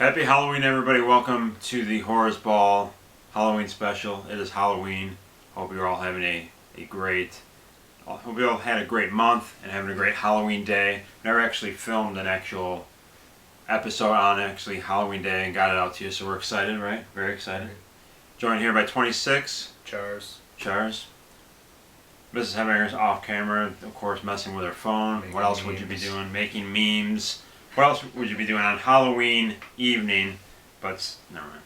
Happy Halloween, everybody. Welcome to the Horrors Ball Halloween special. It is Halloween. Hope you're all having a great, hope you all had a great month and having a great Halloween day. Never actually filmed an actual episode on actually Halloween day and got it out to you, so we're excited, right? Very excited. Joined here by 26. Chars. Mrs. Headbanger's off camera, of course, messing with her phone. What else would you be doing? Making memes. What else would you be doing on Halloween evening? But never mind.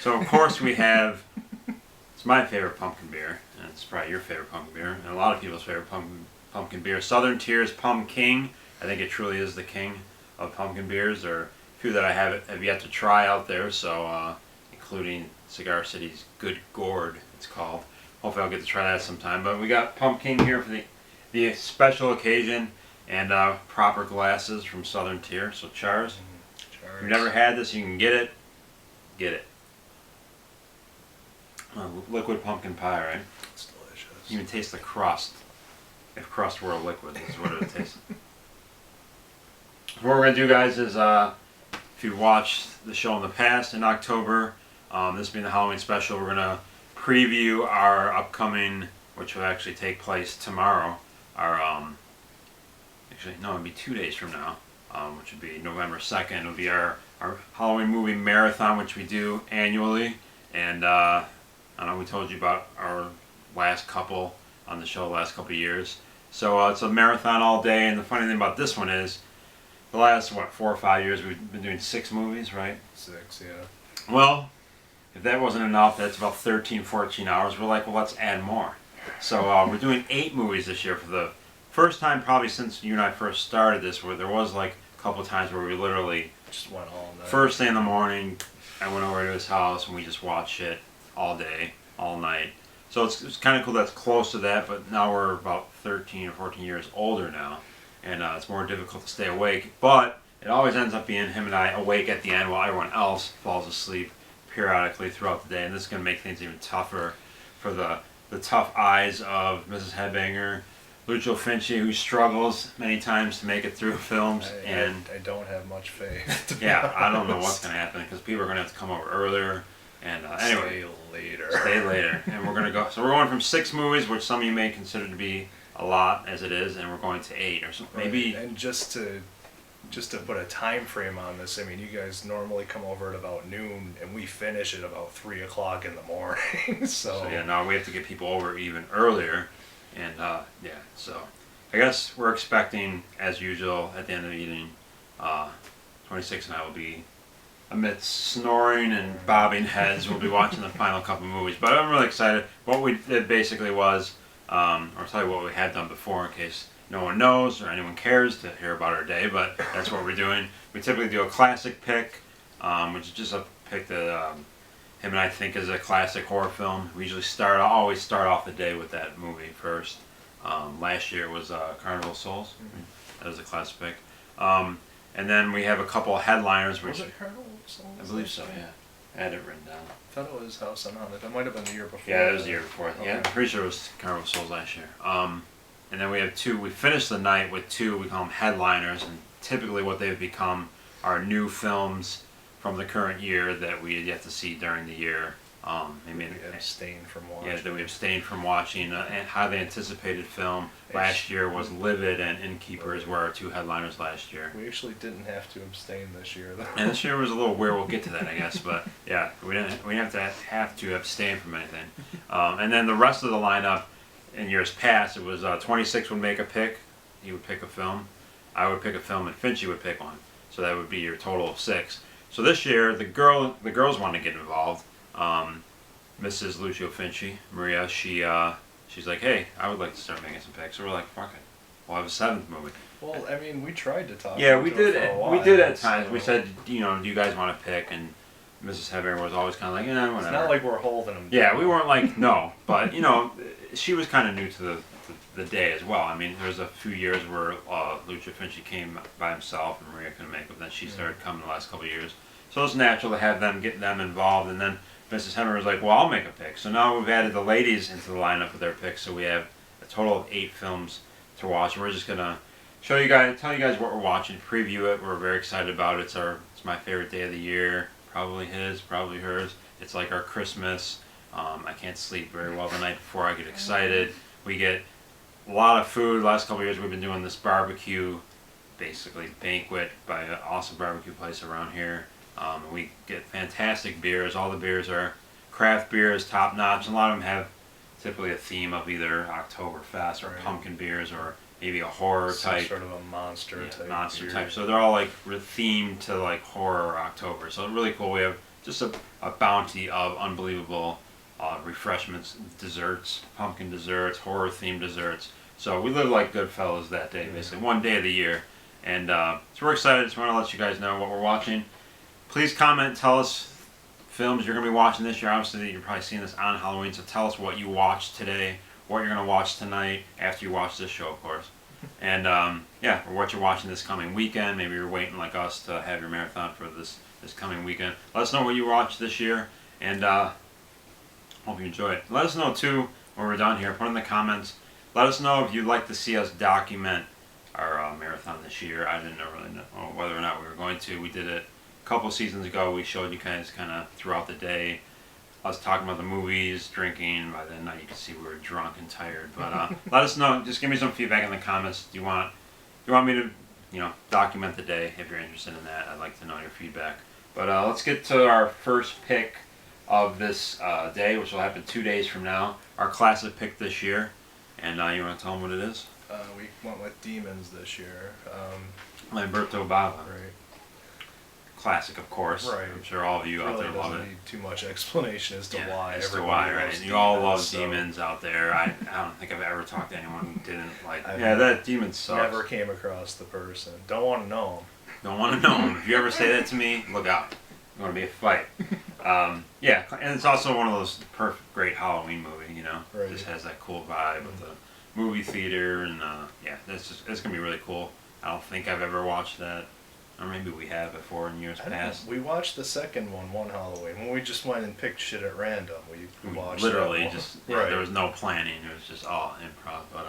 So of course we have. It's my favorite pumpkin beer, and it's probably your favorite pumpkin beer, and a lot of people's favorite pumpkin beer. Southern Tier's Pumpkin King. I think it truly is the king of pumpkin beers. There are a few that I have yet to try out there. So including Cigar City's Good Gourd, it's called. Hopefully I'll get to try that sometime. But we got Pumpkin here for the special occasion, and proper glasses from Southern Tier. So Chars. If you've never had this, you can get it. Get it. Liquid pumpkin pie, right? It's delicious. You can taste the crust. If crust were a liquid, this is what it would taste. What we're going to do, guys, is if you've watched the show in the past, in October, this being the Halloween special, we're going to preview our upcoming, which will actually take place tomorrow, our, actually, no, it'll be 2 days from now, which would be November 2nd. It'll be our Halloween movie marathon, which we do annually, and I know we told you about our last couple on the show, the last couple of years. So it's a marathon all day, and the funny thing about this one is, the last, 4 or 5 years, we've been doing 6 movies, right? 6, yeah. Well, if that wasn't enough, that's about 13, 14 hours. We're like, well, let's add more. So we're doing 8 movies this year for the first time probably since you and I first started this, where there was like a couple of times where we literally just went all night. First thing in the morning, I went over to his house and we just watched it all day, all night. So it's kind of cool that's close to that, but now we're about 13 or 14 years older now, and it's more difficult to stay awake. But it always ends up being him and I awake at the end while everyone else falls asleep periodically throughout the day, and this is going to make things even tougher for the tough eyes of Mrs. Headbanger, Lucio Finchi, who struggles many times to make it through films. I don't have much faith. Yeah, I don't know what's going to happen because people are going to have to come over earlier. And anyway, stay later. And we're going to go. So we're going from 6 movies, which some of you may consider to be a lot as it is, and we're going to 8 or something. Maybe. And just to put a time frame on this, I mean, you guys normally come over at about noon, and we finish at about 3 o'clock in the morning. So yeah, now we have to get people over even earlier, and yeah. So I guess we're expecting, as usual, at the end of the evening, 26 and I will be amidst snoring and bobbing heads. We'll be watching the final couple movies, but I'm really excited. What we did basically was, I'll tell you what we had done before in case no one knows or anyone cares to hear about our day, but that's what we're doing. We typically do a classic pick, which is just a pick that him and I think is a classic horror film. We usually always start off the day with that movie first. Last year was Carnival of Souls. Mm-hmm. That was a classic pick. And then we have a couple of headliners. Which, was it Carnival of Souls? I believe so, yeah. I had it written down. I thought it was House on Haunted. That might have been the year before. Yeah, it was the year before. Okay. Yeah, I'm pretty sure it was Carnival of Souls last year. And then we have 2. We finished the night with 2. We call them headliners, and typically what they've become are new films from the current year that we had yet to see during the year. Maybe we abstained from watching. Yeah, that we abstained from watching. And highly anticipated film last year was Livid and Innkeepers, were our 2 headliners last year. We actually didn't have to abstain this year, though. And this year was a little weird. We'll get to that, I guess. But yeah, we didn't have to abstain from anything. And then the rest of the lineup. In years past, it was 26 would make a pick. He would pick a film. I would pick a film, and Finchie would pick one. So that would be your total of 6. So this year, the girls want to get involved. Mrs. Lucio Finchi, Maria, she's like, hey, I would like to start making some picks. So we're like, fuck it, we'll have a 7th movie. Well, I mean, we tried to talk. Yeah, we did. For a while, we did at times. So. We said, do you guys want to pick? And Mrs. Headbanger was always kind of like, yeah, whatever. It's not like we're holding them. Yeah, we weren't like, no. But, she was kind of new to the day as well. I mean, there was a few years where Lucio Finchi came by himself and Maria couldn't make it, but then she started coming the last couple of years. So it's natural to have them, get them involved. And then Mrs. Headbanger was like, well, I'll make a pick. So now we've added the ladies into the lineup with their picks. So we have a total of 8 films to watch. And we're just going to tell you guys what we're watching, preview it. We're very excited about it. It's my favorite day of the year. Probably his, probably hers. It's like our Christmas. I can't sleep very well the night before. I get excited. We get a lot of food. The last couple of years we've been doing this barbecue, basically banquet by an awesome barbecue place around here. We get fantastic beers. All the beers are craft beers, top notch. A lot of them have typically a theme of either Oktoberfest or pumpkin beers or maybe a horror type. Sort of a monster type. Monster beer. type. So they're all like themed to like horror or October. So really cool. We have just a bounty of unbelievable refreshments, desserts, pumpkin desserts, horror themed desserts. So we live like good fellas that day, basically one day of the year. And so we're excited. Just want to let you guys know what we're watching. Please comment, tell us films you're going to be watching this year. Obviously, you're probably seeing this on Halloween, so tell us what you watched today, what you're going to watch tonight after you watch this show, of course. And yeah, or what you're watching this coming weekend. Maybe you're waiting like us to have your marathon for this coming weekend. Let us know what you watched this year, and hope you enjoy it. Let us know, too, when we're done here. Put in the comments. Let us know if you'd like to see us document our marathon this year. I didn't really know whether or not we were going to. We did it a couple seasons ago. We showed you guys kind of throughout the day us talking about the movies, drinking. By the night you could see we were drunk and tired. But let us know. Just give me some feedback in the comments. Do you want me to document the day? If you're interested in that, I'd like to know your feedback. But let's get to our first pick of this day, which will happen 2 days from now. Our classic pick this year. And you want to tell them what it is? We went with Demons this year. Lamberto Bava. Right. Classic, of course. Right. I'm sure all of you out there love it. Need too much explanation as to why. As to why, right? And you all love Demons out there. I don't think I've ever talked to anyone who didn't like. That Demons sucks. Never came across the person. Don't want to know him. Don't want to know him. If you ever say that to me, look out. It's going to be a fight. Yeah, and it's also one of those perfect, great Halloween movie. Right. Just has that cool vibe with the movie theater, and yeah, it's gonna be really cool. I don't think I've ever watched that, or maybe we have before in years past. We watched the second one Halloween when we just went and picked shit at random. We watched literally just right. There was no planning. It was just all improv. But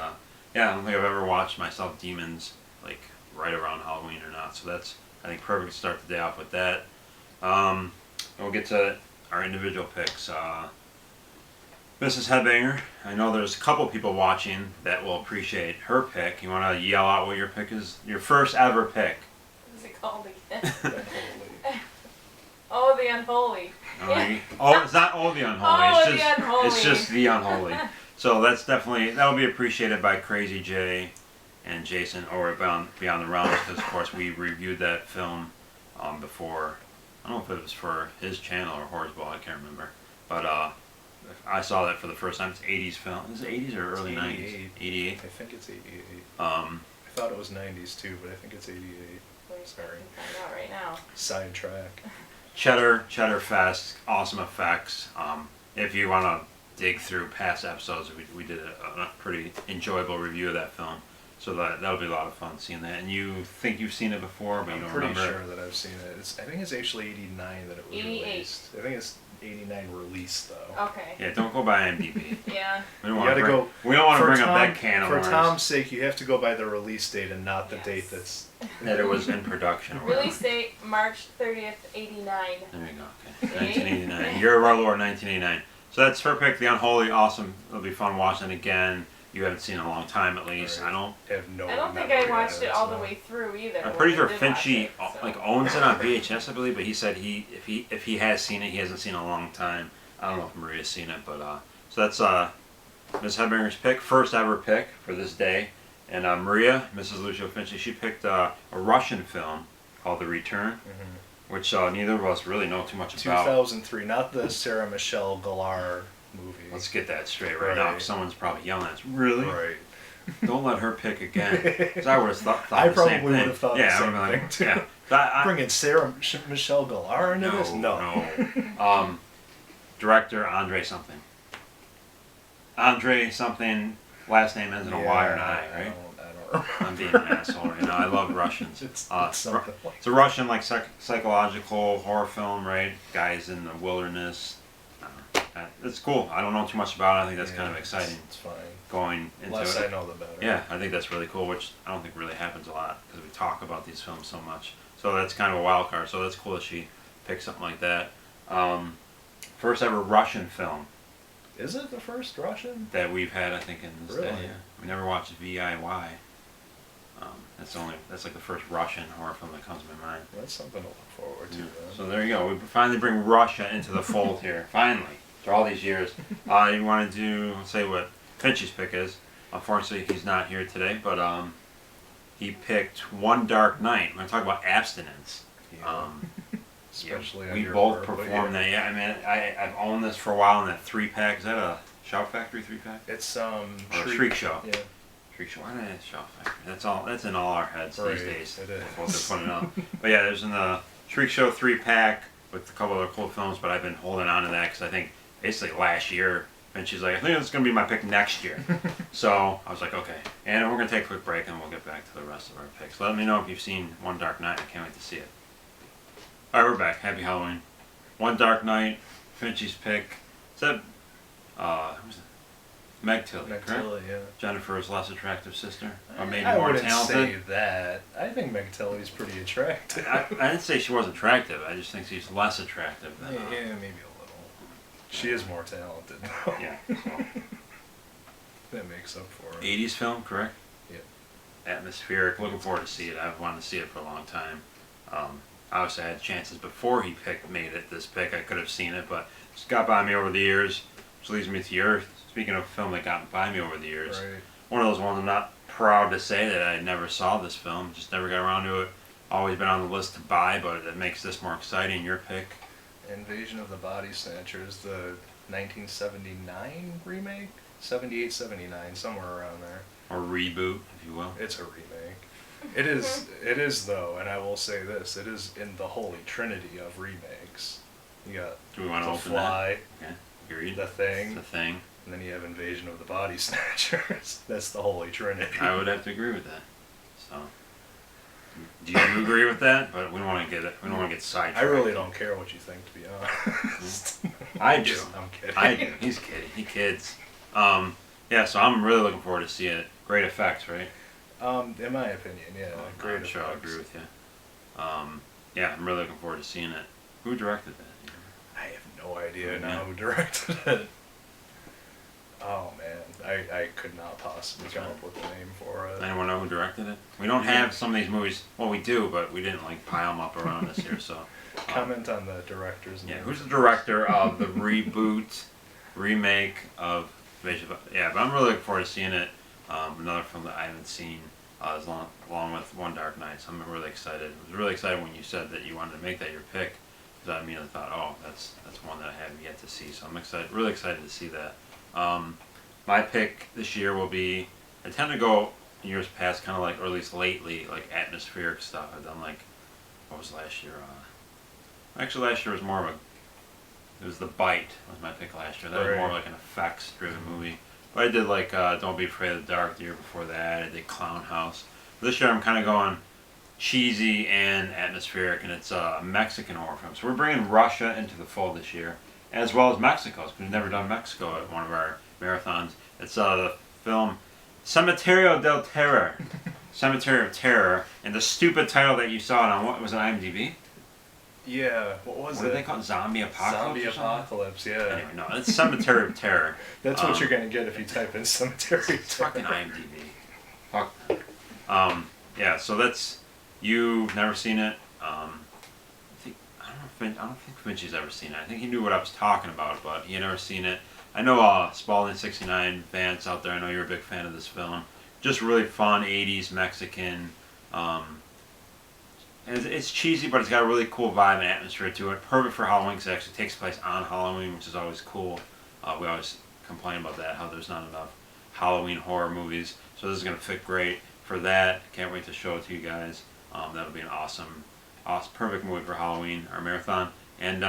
yeah, I don't think I've ever watched myself Demons like right around Halloween or not. So that's, I think, perfect to start the day off with that. We'll get to our individual picks. Mrs. Headbanger, I know there's a couple people watching that will appreciate her pick. You want to yell out what your pick is? Your first ever pick. What is it called again? Oh, the Unholy. Oh, it's not Oh, the Unholy. Oh, it's the just, Unholy. It's just The Unholy. So that will be appreciated by Crazy Jay and Jason over at Beyond the Realms, because of course we reviewed that film before. I don't know if it was for his channel or Horseball, I can't remember. But I saw that for the first time. It's 80s film. Is it 80s or early 90s? 88. I think it's 88. I thought it was 90s too, but I think it's 88. Sorry. Find out right now. Sidetrack. Cheddar Fest, awesome effects. If you want to dig through past episodes, we did a pretty enjoyable review of that film. So that'll be a lot of fun seeing that. And you think you've seen it before, but you don't remember. I'm pretty sure that I've seen it. I think it's actually 89 that it was 88. released. I think it's 89 release though. Okay. Yeah, don't go by IMDb. Yeah. We don't want to bring up that can of worms. For Tom's sake, you have to go by the release date and not the date that it was in production. Release date March 30th, 89. There you go. Okay. 1989. Year of our Lord, 1989. So that's her pick, The Unholy. Awesome. It'll be fun watching it again. You haven't seen it in a long time, at least. Right. I don't think I watched it all the way through either. I'm pretty sure Finchy owns it on VHS, I believe, but he said if he has seen it, he hasn't seen it in a long time. I don't know if Maria's seen it, but so that's Ms. Headbanger's pick, first ever pick for this day. And Maria, Mrs. Lucio Finchy, she picked a Russian film called The Return, which neither of us really know too much about. 2003, not the Sarah Michelle Gellar movie. Let's get that straight right now, because someone's probably yelling at us. Really? Right. Don't let her pick again. Because I would have thought I the probably same would thing. have thought the same thing too. Yeah. Bringing Sarah Michelle Gellar into this? No. Director Andre something. Andre something. Last name ends in a Y or an I, right? I don't I'm being an asshole right now. I love Russians. It's something like it's a Russian psychological horror film, right? Guys in the wilderness. It's cool. I don't know too much about it. I think that's kind of exciting. It's fine. going into Less it. I know, the better. Yeah, I think that's really cool, which I don't think really happens a lot because we talk about these films so much. So that's kind of a wild card. So that's cool that she picked something like that. First ever Russian film Is it the first Russian? that we've had, I think, in this day. Really? Yeah. We never watched VIY. That's like the first Russian horror film that comes to my mind. That's something to look forward to. Yeah. Then. So there you go. We finally bring Russia into the fold here. Finally, after all these years. You want to do say what Finch's pick is? Unfortunately, he's not here today, but he picked One Dark Night. We're going to talk about abstinence. Yeah. Especially yeah, on we your both birthday. performed that. Yeah, I mean, I've owned this for a while in that 3-pack. Is that a Shout Factory 3-pack? It's Or a Shriek Show. Yeah. Shriek Show. Why did I say Shout Factory? That's in all our heads Right, these days. it is. What they're putting out. But yeah, there's in the Shriek Show 3-pack with a couple other cool films. But I've been holding on to that because I think basically last year, and she's like, I think it's going to be my pick next year. So I was like, okay. And we're going to take a quick break and we'll get back to the rest of our picks. Let me know if you've seen One Dark Night. I can't wait to see it. All right, we're back. Happy Halloween. One Dark Night, Finchie's pick. Is that, who's it? Meg Tilly, Meg correct? Tilly, yeah. Jennifer's less attractive sister? Or maybe I more wouldn't talented? say that. I think Meg Tilly's pretty attractive. I didn't say she wasn't attractive. I just think she's less attractive than. Yeah, maybe a little. She is more talented. Yeah. So. That makes up for it. 80s film, correct? Yep. Atmospheric. Looking forward to see it. I've wanted to see it for a long time. Obviously, I had chances before he made it. This pick, I could have seen it, but it's got by me over the years, which leads me to your. Speaking of a film that got by me over the years, Right. one of those ones I'm not proud to say that I never saw this film. Just never got around to it. Always been on the list to buy, but it makes this more exciting. Your pick. Invasion of the Body Snatchers, the 1979 remake? 78, 79, somewhere around there. Or reboot, if you will. It's a remake. It is though, and I will say this, it is in the holy trinity of remakes. You got Do we want to The open Fly, that? Okay. Agreed. The Thing, The Thing. and then you have Invasion of the Body Snatchers. That's the holy trinity. I would have to agree with that. So, do you agree with that? But we don't want to get it. We don't want to get sidetracked. I really don't care what you think, to be honest. I do. I'm kidding. I do. He's kidding. He kids. Yeah. So I'm really looking forward to seeing it. Great effects, right? In my opinion, yeah. Great I'm sure I'll effects. agree with you. Yeah, I'm really looking forward to seeing it. Who directed that? I have no idea Yeah. now who directed it. Oh man, I could not possibly That's come right. up with a name for it. Anyone know who directed it? We don't have some of these movies. Well, we do, but we didn't like pile them up around us here. So, Comment on the director's name. yeah, who's the director of the reboot, remake of Invasion of? Yeah, but I'm really looking forward to seeing it. Another film that I haven't seen, along with One Dark Night. So I'm really excited. I was really excited when you said that you wanted to make that your pick, because I immediately thought, oh, that's one that I haven't yet to see. So I'm excited, really excited to see that. My pick this year will be. I tend to go in years past, kind of like, or at least lately, like atmospheric stuff. I've done like, what was last year? Actually, last year was more of a. It was The Bite was my pick last year. That was more Right. like an effects-driven movie. But I did like Don't Be Afraid of the Dark the year before that. I did Clown House. This year I'm kind of going cheesy and atmospheric, and it's a Mexican horror film. So we're bringing Russia into the fold this year, as well as Mexico. 'Cause we've never done Mexico at one of our marathons. It's the film Cementerio del Terror. Cemetery of Terror, and the stupid title that you saw it on, what was it, IMDb? Yeah, what was What it? did they call it? Zombie Apocalypse? Zombie or something? Apocalypse, yeah. Anyway, no, it's Cemetery of Terror. That's what you're gonna get if you type in cemetery. It's fucking IMDb. Fuck. Yeah, so that's, you've never seen it. I don't think Finchie's ever seen it. I think he knew what I was talking about, but he had never seen it. I know Spalding 69 fans out there. I know you're a big fan of this film. Just really fun 80s Mexican. And it's cheesy, but it's got a really cool vibe and atmosphere to it. Perfect for Halloween because it actually takes place on Halloween, which is always cool. We always complain about that, how there's not enough Halloween horror movies. So this is going to fit great for that. Can't wait to show it to you guys. That'll be an awesome, perfect movie for Halloween, our marathon. And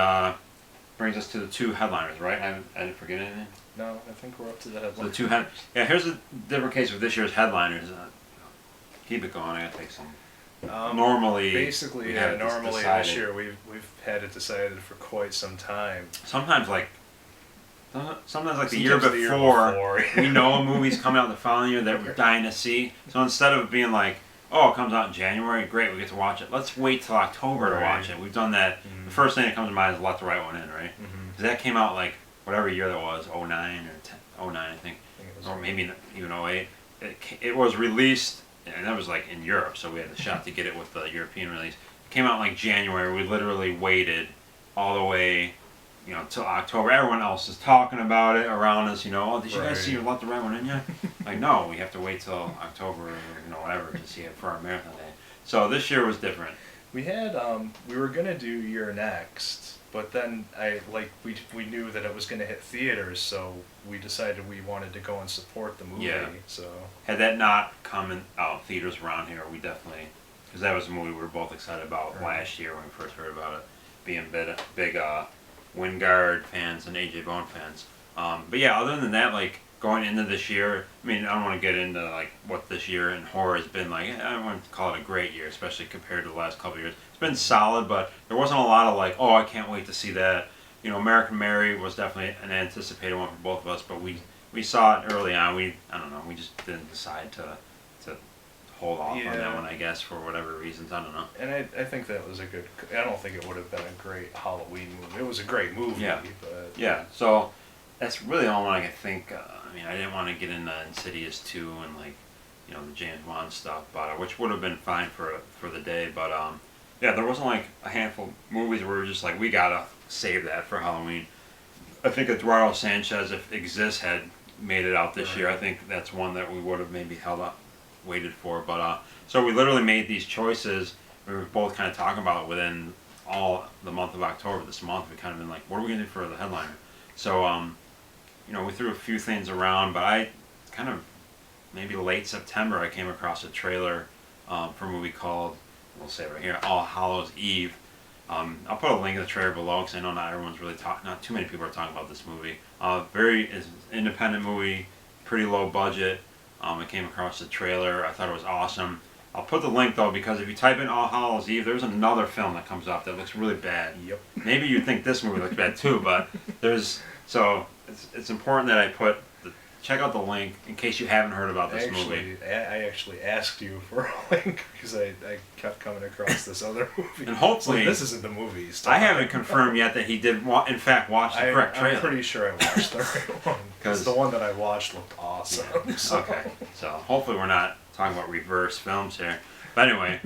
brings us to the two headliners, right? I didn't forget anything? No, I think we're up to the So headline. the two yeah, here's a different case with this year's headliners. Keep it going, I gotta take some. Normally, basically, we yeah. have it Normally, decided. this year we've had it decided for quite some time. Sometimes like sometimes like the year before, we know a movie's coming out the following year that we're dying to see. So instead of being like, oh, it comes out in January, great, we get to watch it. Let's wait till October to watch it. We've done that. The first thing that comes to mind is Let the Right One In, right? Because that came out like whatever year that was, 09 or 10, 09, I think, or maybe even 08. It was released, and that was like in Europe, so we had the shot to get it with the European release. It came out in like January. We literally waited all the way, till October. Everyone else is talking about it around us. Oh, did you guys see Let the Right One In yet? Like, no, we have to wait till October or whatever to see it for our marathon day. So this year was different. We had we were gonna do Your Next, but then we knew that it was gonna hit theaters, so we decided we wanted to go and support the movie. Yeah. So Had that not come out theaters around here, we definitely, because that was a movie we were both excited about last year when we first heard about it, being big Wingard fans and AJ Bone fans. But yeah, other than that, like going into this year, I mean, I don't want to get into like what this year in horror has been like. I don't want to call it a great year, especially compared to the last couple of years. It's been solid, but there wasn't a lot of like, oh, I can't wait to see that. American Mary was definitely an anticipated one for both of us, but we saw it early on. I don't know, we just didn't decide to hold off on that one, I guess, for whatever reasons. I don't know. And I think that was a good. I don't think it would have been a great Halloween movie. It was a great movie, but yeah. So that's really the only one I can think. I mean, I didn't want to get into Insidious 2 and like, the James Wan stuff, but which would have been fine for the day. But yeah, there wasn't like a handful of movies where we were just like, we gotta save that for Halloween. I think Eduardo Sanchez, if Exist had made it out this year, I think that's one that we would have maybe held up, waited for. But so we literally made these choices. We were both kind of talking about it within all the month of October. This month we kind of been like, what are we gonna do for the headliner? So we threw a few things around, but I kind of maybe late September I came across a trailer for a movie called, we'll say it right here, All Hallows Eve. I'll put a link in the trailer below because I know not everyone's really not too many people are talking about this movie. It's an independent movie, pretty low budget. I came across the trailer. I thought it was awesome. I'll put the link though because if you type in All Hallows Eve, there's another film that comes up that looks really bad. Yep. Maybe you'd think this movie looks bad too, but so it's important that I check out the link in case you haven't heard about this movie. I actually asked you for a link because I kept coming across this other movie. And hopefully, this isn't the movie. I haven't confirmed yet that he did in fact watch the correct trailer. I'm pretty sure I watched the right one because the one that I watched looked awesome. Yeah. So. Okay, so hopefully we're not talking about reverse films here. But anyway,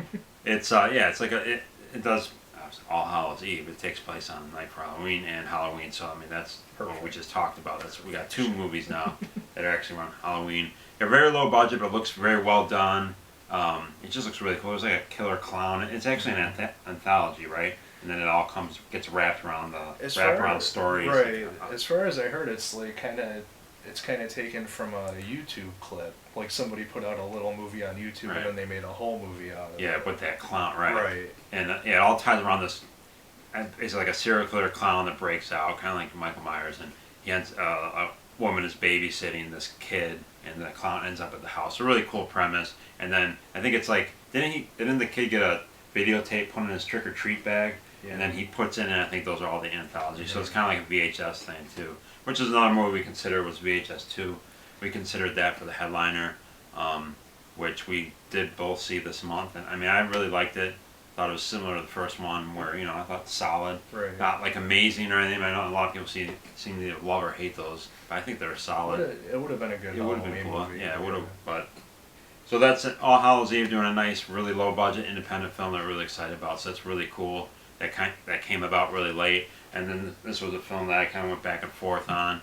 it's it's like it does All Hallows Eve. It takes place on the night for Halloween and Halloween. So I mean that's what we just talked about. We got two movies now that are actually on Halloween. They're very low budget, but it looks very well done. It just looks really cool. It's like a killer clown. It's actually an anthology, right? And then it all gets wrapped around the stories. Right. As far as I heard, it's like kind of taken from a YouTube clip. Like somebody put out a little movie on YouTube and then they made a whole movie out of it. Yeah, with that clown, right? Right. And it all ties around this. It's like a serial killer clown that breaks out, kind of like Michael Myers, and a woman is babysitting this kid, and the clown ends up at the house. A really cool premise. And then I think it's like, didn't the kid get a videotape put in his trick or treat bag, and then he puts in, and I think those are all the anthologies. So it's kind of like a VHS thing too, which is another movie we considered was VHS 2. We considered that for the headliner, which we did both see this month, and I mean I really liked it. Thought it was similar to the first one, where I thought solid, not like amazing or anything. I know a lot of people seem to love or hate those, but I think they're solid. It would have been a good. It would have been cool. movie. Yeah, it would have. But so that's it. All Hallows Eve doing a nice, really low budget independent film that we're really excited about. So that's really cool. That came about really late, and then this was a film that I kind of went back and forth on.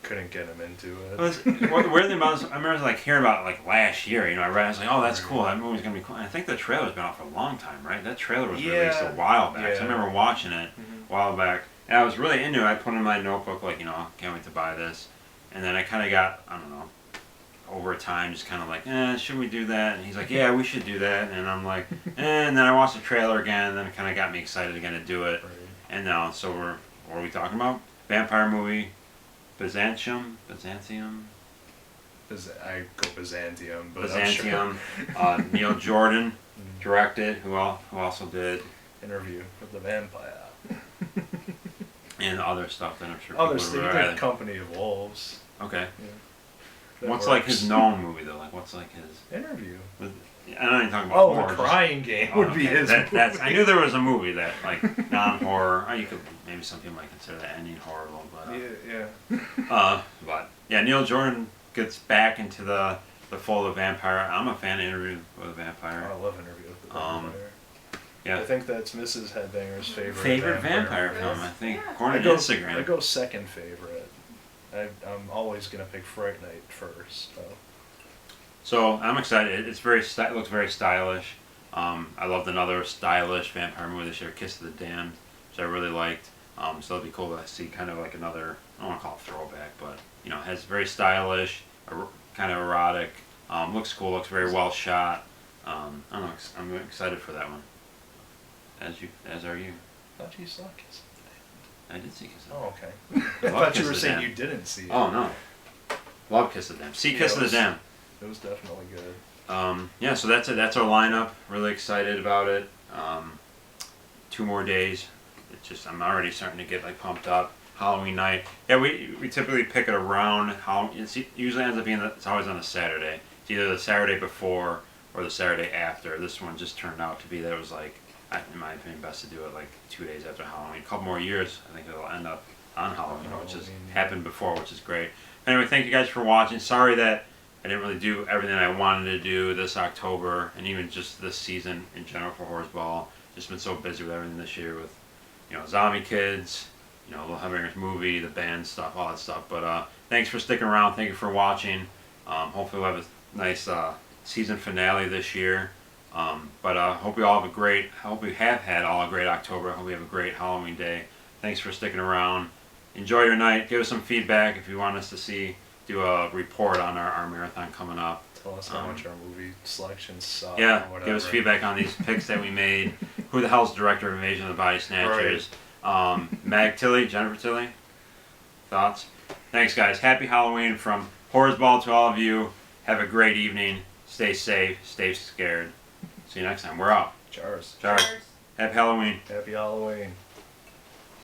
Couldn't get him into it. The weird thing about it, I remember like hearing about it like last year. I read, I was like, oh, that's cool. That movie's gonna be cool. And I think the trailer's been out for a long time, right? That trailer was released a while back. So I remember watching it a while back, and I was really into it. I put it in my notebook, like, can't wait to buy this. And then I kind of got, I don't know, over time, just kind of like, should we do that? And he's like, yeah, we should do that. And I'm like, and then I watched the trailer again, and then it kind of got me excited again to do it. And now, so what are we talking about? Vampire movie. Byzantium. I go Byzantium, but Byzantium. I'm sure. Neil Jordan directed. Who also did Interview with the Vampire. and other stuff that I'm sure Other people stuff. would You rather. did Company of Wolves. Okay. Yeah. That What's like works. his known movie though? Like what's like his? Interview? I'm not even talking about Oh, horror. The just- Crying Game Oh, would be okay. his That's. movie. I knew there was a movie that like non-horror. You could maybe some people might consider that ending horrible, but but yeah, Neil Jordan gets back into the fold of Vampire. I'm a fan of Interview with a Vampire. I love Interview with the Vampire. Yeah. I think that's Mrs. Headbanger's Favorite vampire movie. film, I think, Yeah. according I to go, Instagram. I go second favorite. I'm always gonna pick Fright Night first. So I'm excited. It's very it looks very stylish. I loved another stylish vampire movie this year, Kiss of the Damned, which I really liked. So it'll be cool to see kind of like another, I don't want to call it throwback, but you know, has very stylish, kind of erotic. Looks cool. Looks very well shot. I don't know. I'm excited for that one. As are you. I thought you saw Kiss. I did see Kiss of the Oh, Damned. okay. I Love thought Kiss you were of the saying Damned. you didn't see it. Oh no. Love Kiss of the Damned. See Yeah, Kiss it of the was- Damned. It was definitely good. Yeah, so that's it. That's our lineup. Really excited about it. 2 more days. It's just I'm already starting to get like pumped up. Halloween night. Yeah, we typically pick it around Halloween. It usually ends up being it's always on a Saturday. It's either the Saturday before or the Saturday after. This one just turned out to be that it was like, in my opinion, best to do it like 2 days after Halloween. A couple more years, I think it'll end up on Halloween, which has happened before, which is great. Anyway, thank you guys for watching. Sorry that I didn't really do everything I wanted to do this October, and even just this season in general for Horse Ball. Just been so busy with everything this year with, Zombie Kids, Little Headbangers movie, the band stuff, all that stuff. But thanks for sticking around. Thank you for watching. Hopefully we'll have a nice season finale this year. But hope you all have hope you have had all a great October. Hope you have a great Halloween day. Thanks for sticking around. Enjoy your night. Give us some feedback if you want us to do a report on our marathon coming up. Tell us how much our movie selections suck. Yeah, or give us whatever. feedback on these picks that we made. Who the hell's director of Invasion of the Body Snatchers? Mag Tilly, Jennifer Tilly. Thoughts? Thanks, guys. Happy Halloween from Horrors Ball to all of you. Have a great evening. Stay safe. Stay scared. See you next time. We're out. Cheers. Cheers. Cheers. Happy Halloween. Happy Halloween.